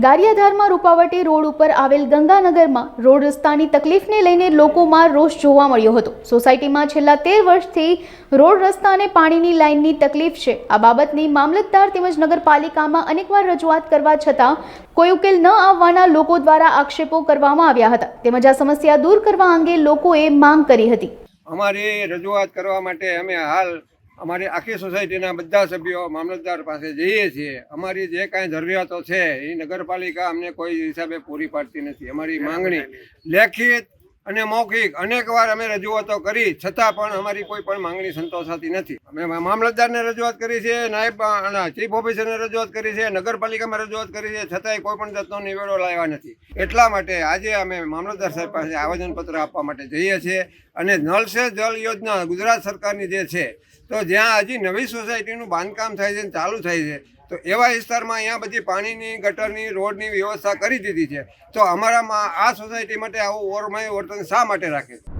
ગારિયાધારમાં Rupavati road ઉપર આવેલ ગંગાનગરમાં road રસ્તાની તકલીફને લઈને લોકોમાં રોષ જોવા મળ્યો હતો। સોસાયટીમાં છેલ્લા 13 વર્ષથી રોડ રસ્તા અને પાણીની લાઇનની તકલીફ છે। આ બાબતની મામલતદાર તેમજ નગરપાલિકામાં અનેકવાર રજૂઆત કરવા છતાં કોઈ ઉકેલ ન આવવાના લોકો દ્વારા આક્ષેપો કરવામાં આવ્યા હતા તેમજ આ સમસ્યા દૂર કરવા અંગે લોકોએ માંગ કરી હતી। અમારી રજૂઆત કરવા માટે અમે હાલ અમારી આખી સોસાયટીના બધા સભ્યો મામલતદાર પાસે જઈએ છીએ। અમારી જે કાંઈ જરૂરિયાતો છે એ નગરપાલિકા અમને કોઈ હિસાબે પૂરી પાડતી નથી। અમારી માંગણી લેખિત અને મૌખિક અનેકવાર અમે રજૂઆતો કરી છતાં પણ અમારી કોઈ પણ માંગણી સંતોષાતી નથી। અમે મામલતદારને રજૂઆત કરી છે, નાયબ ચીફ ઓફિસરને રજૂઆત કરી છે, નગરપાલિકામાં રજૂઆત કરી છે, છતાંય કોઈ પણ જાતનો નિવેડો લાવ્યા નથી। એટલા માટે આજે અમે મામલતદાર સાહેબ પાસે આવેદનપત્ર આપવા માટે જઈએ છીએ અને નળ સે જલ યોજના ગુજરાત સરકારની જે છે તો જ્યાં હજી નવી સોસાયટીનું બાંધકામ થાય છે, ચાલુ થાય છે, તો એવા વિસ્તારમાં અહીંયા બધી પાણીની ગટરની રોડની વ્યવસ્થા કરી દીધી છે, તો અમારામાં આ સોસાયટી માટે આવું ઓરમાયું વર્તન શા માટે રાખે છે?